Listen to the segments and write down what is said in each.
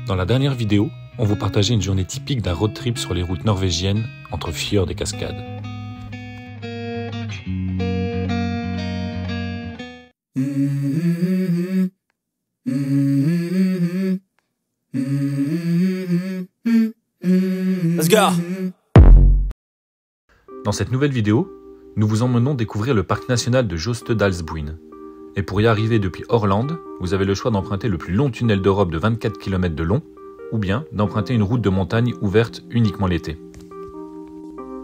Dans la dernière vidéo, on vous partageait une journée typique d'un road trip sur les routes norvégiennes entre fjords et cascades. Let's go. Dans cette nouvelle vidéo, nous vous emmenons découvrir le parc national de Jostedalsbreen. Et pour y arriver depuis Orland, vous avez le choix d'emprunter le plus long tunnel d'Europe de 24 km de long, ou bien d'emprunter une route de montagne ouverte uniquement l'été.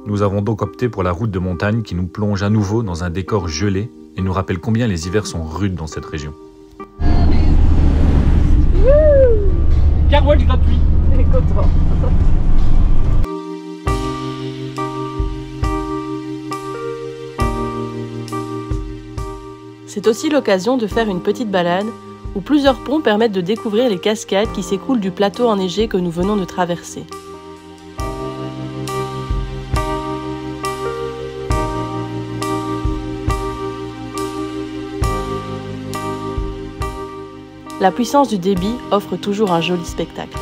Nous avons donc opté pour la route de montagne qui nous plonge à nouveau dans un décor gelé et nous rappelle combien les hivers sont rudes dans cette région. Carwatch gratuit. Il est content. C'est aussi l'occasion de faire une petite balade où plusieurs ponts permettent de découvrir les cascades qui s'écoulent du plateau enneigé que nous venons de traverser. La puissance du débit offre toujours un joli spectacle.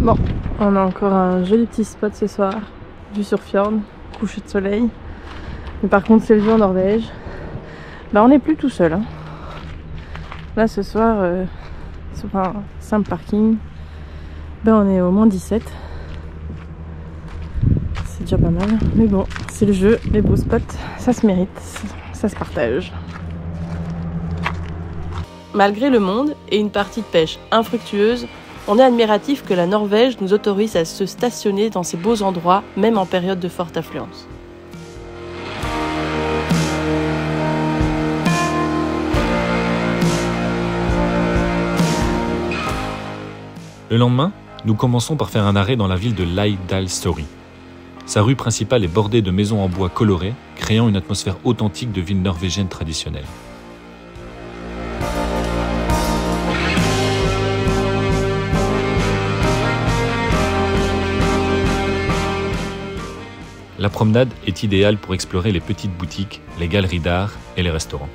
Bon, on a encore un joli petit spot ce soir, vue sur fjord, coucher de soleil. Mais par contre, c'est le jeu en Norvège. Bah, on n'est plus tout seul. Hein. Là, ce soir, sur un simple parking, bah, on est au moins 17. C'est déjà pas mal. Mais bon, c'est le jeu, les beaux spots, ça se mérite, ça se partage. Malgré le monde et une partie de pêche infructueuse, on est admiratif que la Norvège nous autorise à se stationner dans ces beaux endroits, même en période de forte affluence. Le lendemain, nous commençons par faire un arrêt dans la ville de Leidalstori. Sa rue principale est bordée de maisons en bois colorées, créant une atmosphère authentique de ville norvégienne traditionnelle. La promenade est idéale pour explorer les petites boutiques, les galeries d'art et les restaurants.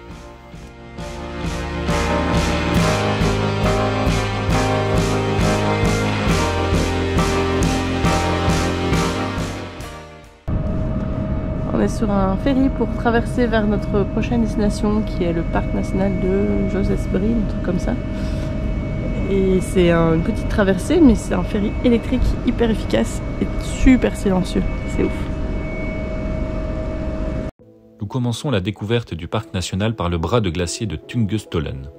On est sur un ferry pour traverser vers notre prochaine destination qui est le parc national de Jostedalsbreen, un truc comme ça. Et c'est une petite traversée, mais c'est un ferry électrique hyper efficace et super silencieux. C'est ouf. Nous commençons la découverte du parc national par le bras de glacier de Tungestollen.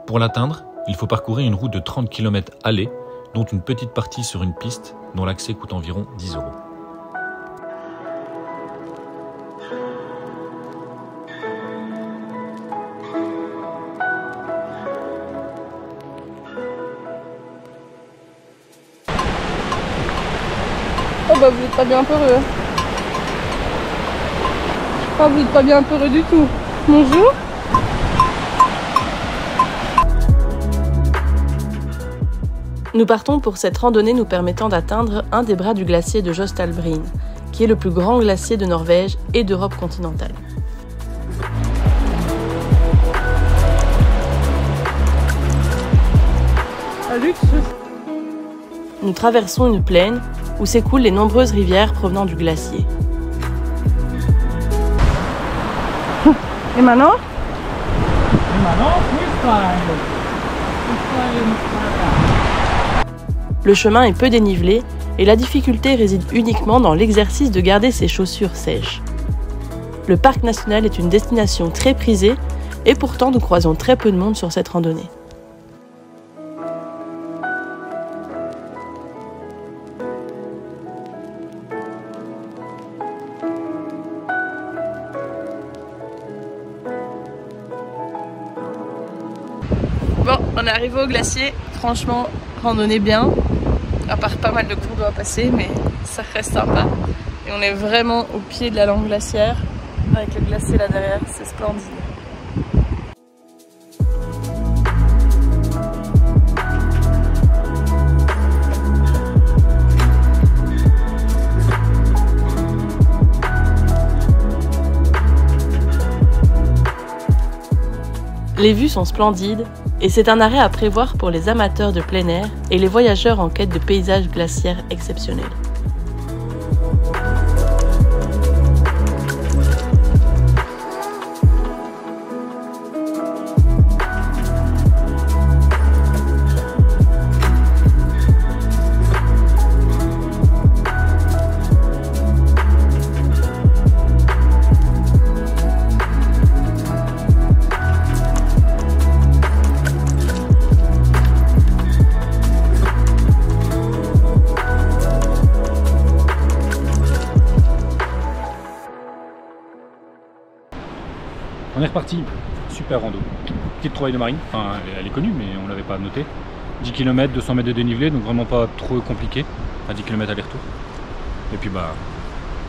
Pour l'atteindre, il faut parcourir une route de 30 km allée, dont une petite partie sur une piste dont l'accès coûte environ 10 €. Oh bah vous êtes pas bien peureux. Oh vous êtes pas bien peureux du tout. Bonjour. Nous partons pour cette randonnée nous permettant d'atteindre un des bras du glacier de Jostedalsbreen, qui est le plus grand glacier de Norvège et d'Europe continentale. Nous traversons une plaine où s'écoulent les nombreuses rivières provenant du glacier. Et maintenant? Le chemin est peu dénivelé et la difficulté réside uniquement dans l'exercice de garder ses chaussures sèches. Le parc national est une destination très prisée et pourtant nous croisons très peu de monde sur cette randonnée. Bon, on est arrivé au glacier. Franchement, randonnée bien. À part pas mal de cours d'eau à passer, mais ça reste sympa. Et on est vraiment au pied de la langue glaciaire. Avec le glacier là derrière, c'est splendide. Les vues sont splendides et c'est un arrêt à prévoir pour les amateurs de plein air et les voyageurs en quête de paysages glaciaires exceptionnels. On est reparti, super rando. Petite trouvaille de marine, enfin elle est connue mais on ne l'avait pas noté. 10 km, 200 mètres de dénivelé, donc vraiment pas trop compliqué. À 10 km aller-retour. Et puis bah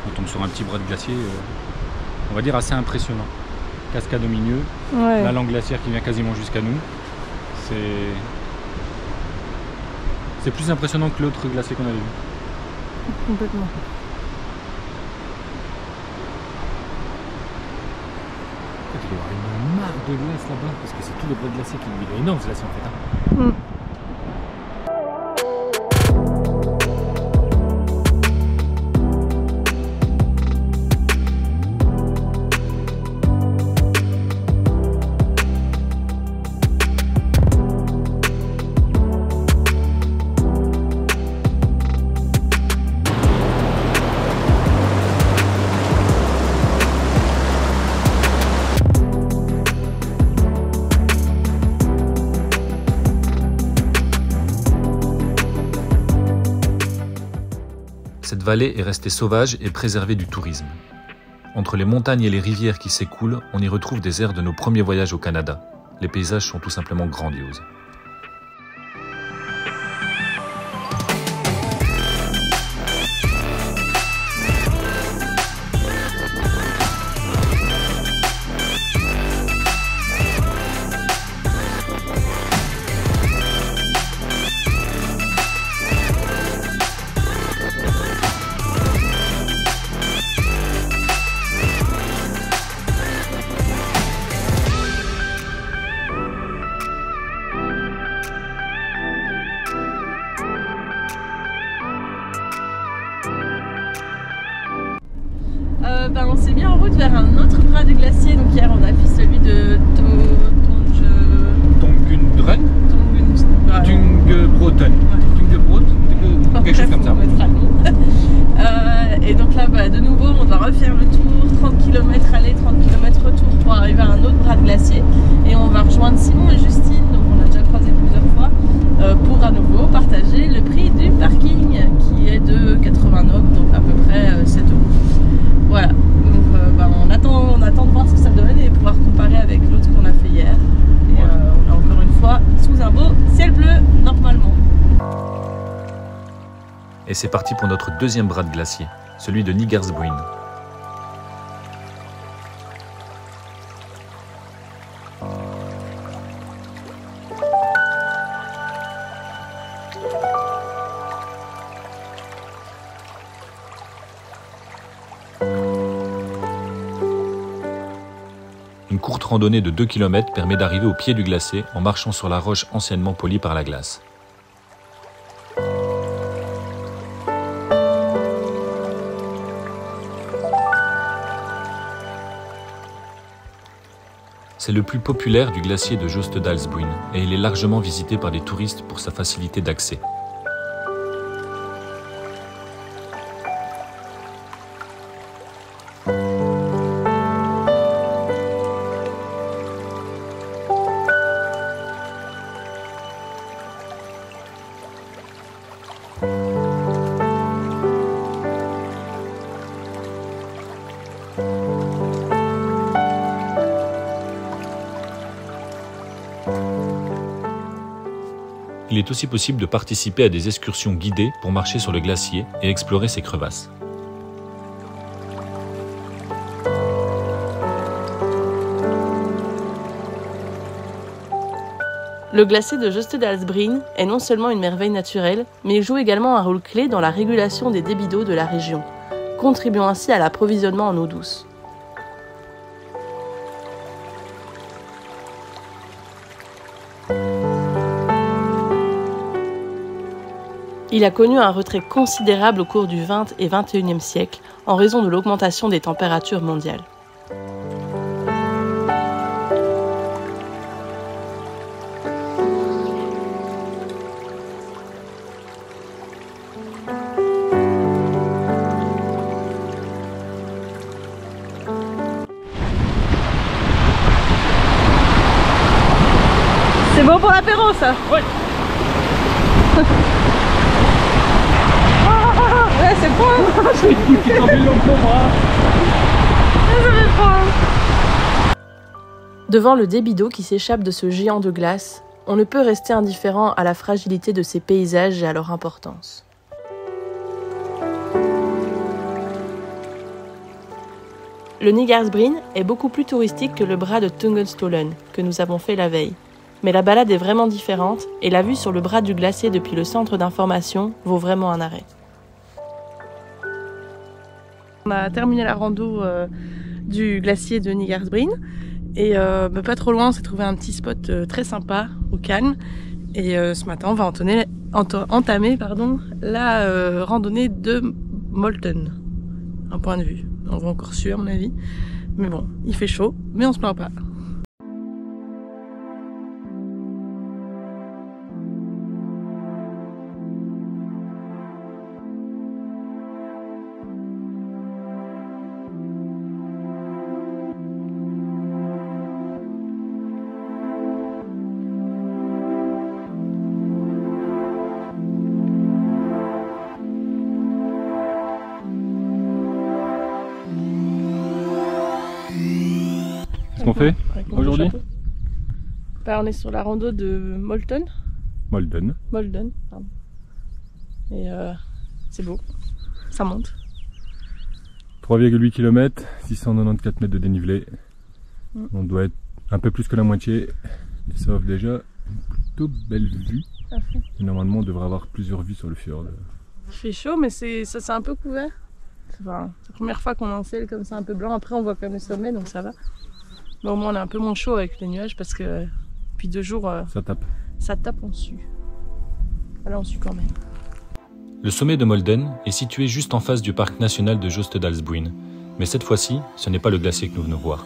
on tombe sur un petit bras de glacier, on va dire assez impressionnant. Cascade au milieu, Ouais. la langue glaciaire qui vient quasiment jusqu'à nous. C'est plus impressionnant que l'autre glacier qu'on avait vu. Complètement. Il doit y avoir une mare de glace là-bas, parce que c'est tout le bras de glacier qui est énorme ce glacier en fait. Hein. Cette vallée est restée sauvage et préservée du tourisme. Entre les montagnes et les rivières qui s'écoulent, on y retrouve des airs de nos premiers voyages au Canada. Les paysages sont tout simplement grandioses. On s'est mis en route vers un autre bras de glacier. Donc hier on a fait celui de Tongundren, Tungebroten, quelque chose comme ça. Et donc là de nouveau on va refaire le tour, 30 km aller, 30 km retour pour arriver à un autre bras de glacier. Et on va rejoindre Simon et Justine, donc on a déjà croisé plusieurs fois, pour à nouveau partager le prix du parking qui est de 80 NOK, donc à peu près 7 €. Voilà, donc on attend de voir ce que ça donne et pouvoir comparer avec l'autre qu'on a fait hier. Et on est encore une fois sous un beau ciel bleu, normalement. Et c'est parti pour notre deuxième bras de glacier, celui de Nigersbuin. Une courte randonnée de 2 km permet d'arriver au pied du glacier en marchant sur la roche anciennement polie par la glace. C'est le plus populaire du glacier de Jostedalsbreen et il est largement visité par des touristes pour sa facilité d'accès. Il est aussi possible de participer à des excursions guidées pour marcher sur le glacier et explorer ses crevasses. Le glacier de Jostedalsbreen est non seulement une merveille naturelle, mais il joue également un rôle clé dans la régulation des débits d'eau de la région, contribuant ainsi à l'approvisionnement en eau douce. Il a connu un retrait considérable au cours du XX et XXIe siècle en raison de l'augmentation des températures mondiales. C'est bon pour l'apéro, ça? Ouais. Ouais, c'est bon. J'ai le coup qui tombait long pour moi. Devant le débit d'eau qui s'échappe de ce géant de glace, on ne peut rester indifférent à la fragilité de ces paysages et à leur importance. Le Nygarsbreen est beaucoup plus touristique que le bras de Tungelstollen que nous avons fait la veille. Mais la balade est vraiment différente et la vue sur le bras du glacier depuis le centre d'information vaut vraiment un arrêt. On a terminé la rando du glacier de Nygarsbreen et pas trop loin on s'est trouvé un petit spot très sympa, au calme. Et ce matin on va entamer la randonnée de Molten. Un point de vue. On va encore suer à mon avis. Mais bon, il fait chaud, mais on se plaint pas. Qu'on fait aujourd'hui? On est sur la rando de Molten. Molden, pardon. Et c'est beau, ça monte. 3,8 km, 694 mètres de dénivelé. On doit être un peu plus que la moitié. Ça offre déjà une plutôt belle vue. Et normalement on devrait avoir plusieurs vues sur le fjord. Il fait chaud mais c'est un peu couvert. C'est la première fois qu'on a un ciel comme ça un peu blanc. Après on voit quand même le sommet donc ça va. Mais au moins on est un peu moins chaud avec les nuages parce que depuis 2 jours ça tape. Ça tape, on sue. Là on sue quand même. Le sommet de Molden est situé juste en face du parc national de Jostedalsbreen. Mais cette fois-ci, ce n'est pas le glacier que nous venons voir.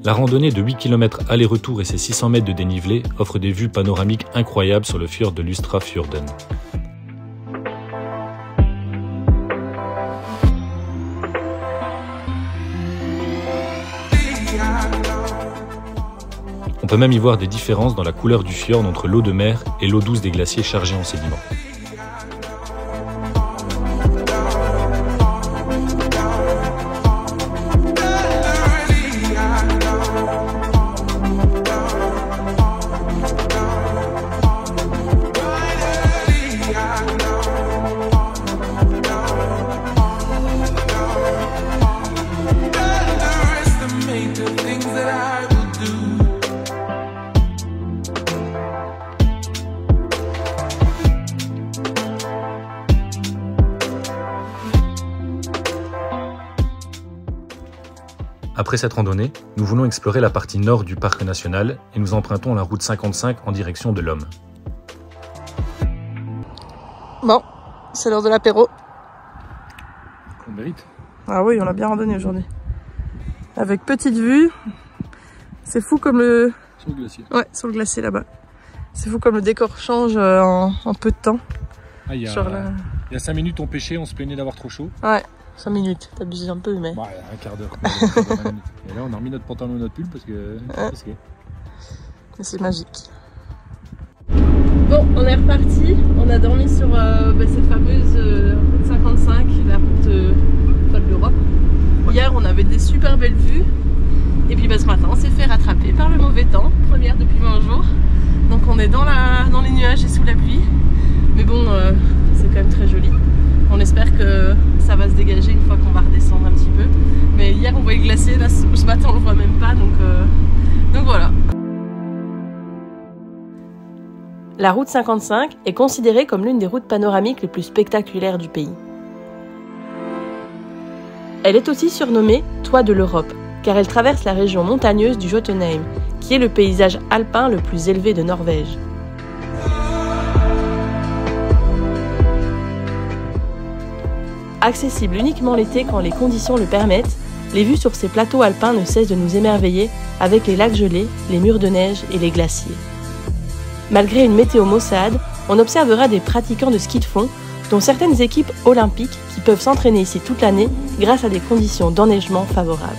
La randonnée de 8 km aller-retour et ses 600 mètres de dénivelé offre des vues panoramiques incroyables sur le fjord de Lustrafjorden. On peut même y voir des différences dans la couleur du fjord entre l'eau de mer et l'eau douce des glaciers chargés en sédiments. Après cette randonnée, nous voulons explorer la partie nord du parc national et nous empruntons la route 55 en direction de l'Homme. Bon, c'est l'heure de l'apéro. On mérite. Ah oui, on a bien randonné aujourd'hui. Avec petite vue. C'est fou comme le... Sur le glacier. Ouais, sur le glacier là-bas. C'est fou comme le décor change en peu de temps. Ah, il y a 5 minutes on pêchait, on se plaignait d'avoir trop chaud. Ouais. 5 minutes, t'abuses un peu, mais... Ouais, un quart d'heure. Et là, on a remis notre pantalon et notre pull parce que c'est risqué. Mais c'est magique. Bon, Bon, on est reparti. On a dormi sur cette fameuse route 55, la route Toile d'Europe. Hier, on avait des super belles vues. Et puis ce matin, on s'est fait rattraper par le mauvais temps, première depuis 20 jours. Donc on est dans les nuages et sous la pluie. Mais bon, c'est quand même très joli. On espère que ça va se dégager une fois qu'on va redescendre un petit peu. Mais hier, on voyait le glacier, là ce matin, on le voit même pas. Donc voilà. La route 55 est considérée comme l'une des routes panoramiques les plus spectaculaires du pays. Elle est aussi surnommée Toit de l'Europe, car elle traverse la région montagneuse du Jotunheim, qui est le paysage alpin le plus élevé de Norvège. Accessible uniquement l'été quand les conditions le permettent, les vues sur ces plateaux alpins ne cessent de nous émerveiller avec les lacs gelés, les murs de neige et les glaciers. Malgré une météo maussade, on observera des pratiquants de ski de fond, dont certaines équipes olympiques qui peuvent s'entraîner ici toute l'année grâce à des conditions d'enneigement favorables.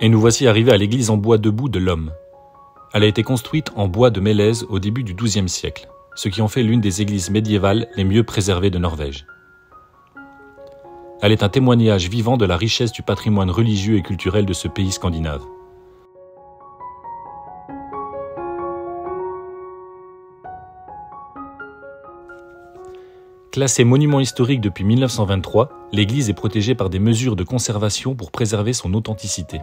Et nous voici arrivés à l'église en bois debout de l'Homme. Elle a été construite en bois de mélèze au début du XIIe siècle, ce qui en fait l'une des églises médiévales les mieux préservées de Norvège. Elle est un témoignage vivant de la richesse du patrimoine religieux et culturel de ce pays scandinave. Classée monument historique depuis 1923, l'église est protégée par des mesures de conservation pour préserver son authenticité.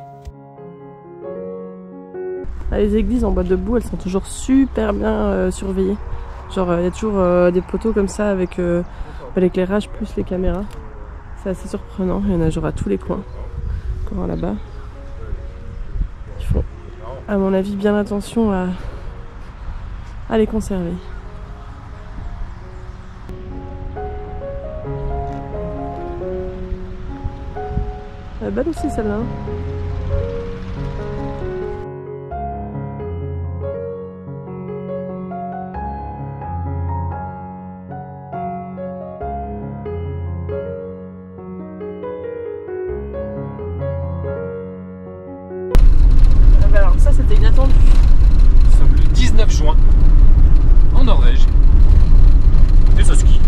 Les églises en bois debout, elles sont toujours super bien surveillées. Genre, il y a toujours des poteaux comme ça avec l'éclairage plus les caméras. C'est assez surprenant, il y en a genre à tous les coins. Encore là-bas. Ils font, à mon avis, bien attention à les conserver. Elle est belle aussi celle-là. Alors ça c'était inattendu. Nous sommes le 19 juin en Norvège. Des ski.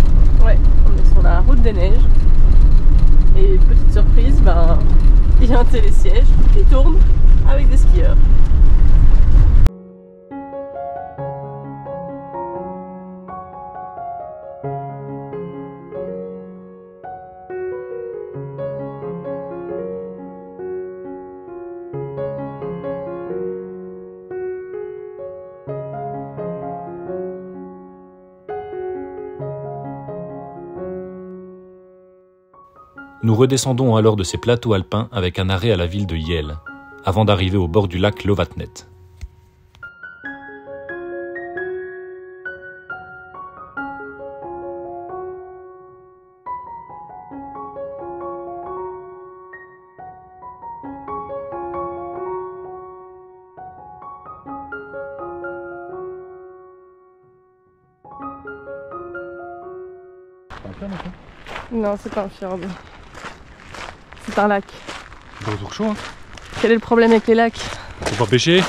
Ouais, on est sur la route des neiges. Et petite surprise, il y a un télésiège qui tourne avec des skieurs. Nous redescendons alors de ces plateaux alpins avec un arrêt à la ville de Yale, avant d'arriver au bord du lac Lovatnet. Non, c'est pas un fjord. C'est un lac. C'est retour chaud, hein. Quel est le problème avec les lacs? On peut pas pêcher.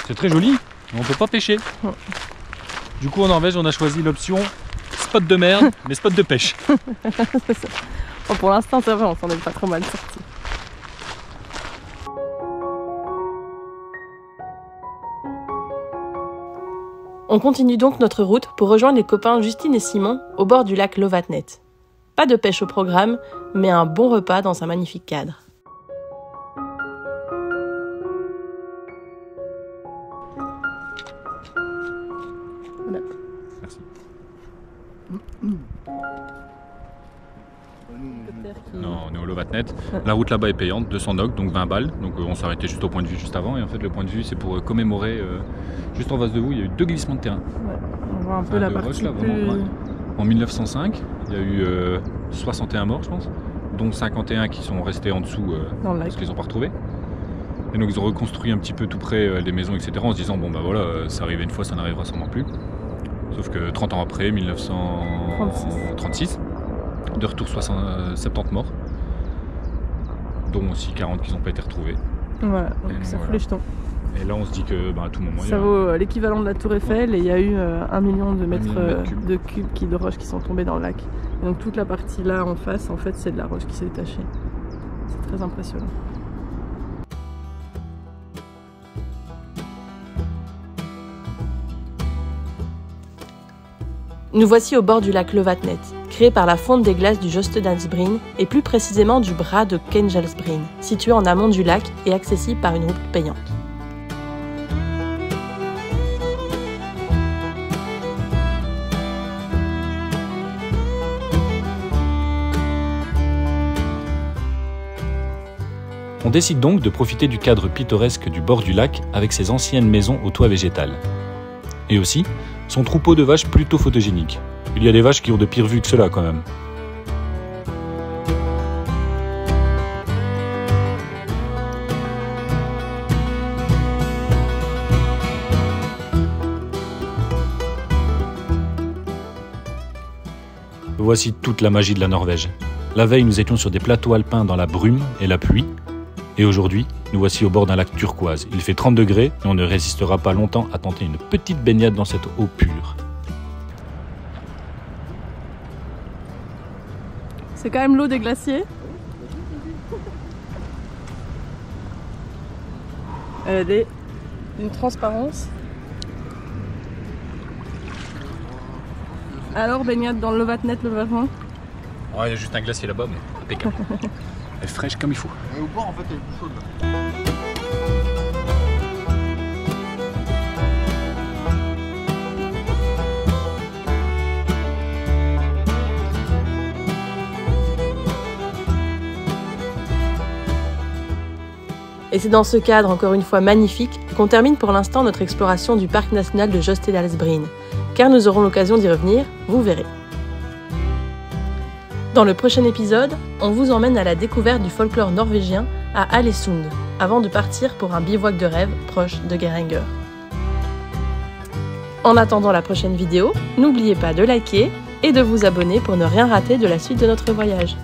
C'est très joli, mais on peut pas pêcher. Du coup en Norvège on a choisi l'option spot de merde, mais spot de pêche. Bon, pour l'instant ça va, on s'en est pas trop mal sorti. On continue donc notre route pour rejoindre les copains Justine et Simon au bord du lac Lovatnet. Pas de pêche au programme, mais un bon repas dans un magnifique cadre. Voilà. Merci. hélicoptère qui... Non, on est au Lovatnet. La route là-bas est payante, 200 NOK, donc 20 balles. Donc on s'est arrêté juste au point de vue juste avant. Et en fait, le point de vue, c'est pour commémorer. Juste en face de vous, il y a eu 2 glissements de terrain. Ouais, on voit un peu la partie là, plus... vraiment, ouais. En 1905, il y a eu 61 morts, je pense, dont 51 qui sont restés en dessous parce qu'ils n'ont pas retrouvé. Et donc ils ont reconstruit un petit peu tout près les maisons, etc. en se disant, bon bah voilà, ça arrivait une fois, ça n'arrivera sûrement plus. Sauf que 30 ans après, 1936, de retour 70 morts, dont aussi 40 qui n'ont pas été retrouvés. Voilà, donc ça fout les jetons. Et là on se dit que à tout moment... Ça vaut l'équivalent de la tour Eiffel et il y a eu 1 million de mètres cubes de roches qui sont tombés dans le lac. Et donc toute la partie là en face, en fait, c'est de la roche qui s'est détachée. C'est très impressionnant. Nous voici au bord du lac Lovatnet, créé par la fonte des glaces du Jostedalsbreen et plus précisément du bras de Kenjalsbreen, situé en amont du lac et accessible par une route payante. On décide donc de profiter du cadre pittoresque du bord du lac avec ses anciennes maisons au toit végétal. Et aussi, son troupeau de vaches plutôt photogénique. Il y a des vaches qui ont de pires vues que cela quand même. Voici toute la magie de la Norvège. La veille, nous étions sur des plateaux alpins dans la brume et la pluie. Et aujourd'hui, nous voici au bord d'un lac turquoise. Il fait 30 degrés et on ne résistera pas longtemps à tenter une petite baignade dans cette eau pure. C'est quand même l'eau des glaciers. Elle a une transparence. Alors, baignade dans le Lovatnet, le Vavin. Ouais, il y a juste un glacier là-bas, mais impeccable. Elle est fraîche comme il faut. Et au bord, en fait, elle est plus chaude. Et c'est dans ce cadre, encore une fois magnifique, qu'on termine pour l'instant notre exploration du parc national de Jostedalsbreen, car nous aurons l'occasion d'y revenir, vous verrez. Dans le prochain épisode, on vous emmène à la découverte du folklore norvégien à Alesund, avant de partir pour un bivouac de rêve proche de Geiranger. En attendant la prochaine vidéo, n'oubliez pas de liker et de vous abonner pour ne rien rater de la suite de notre voyage.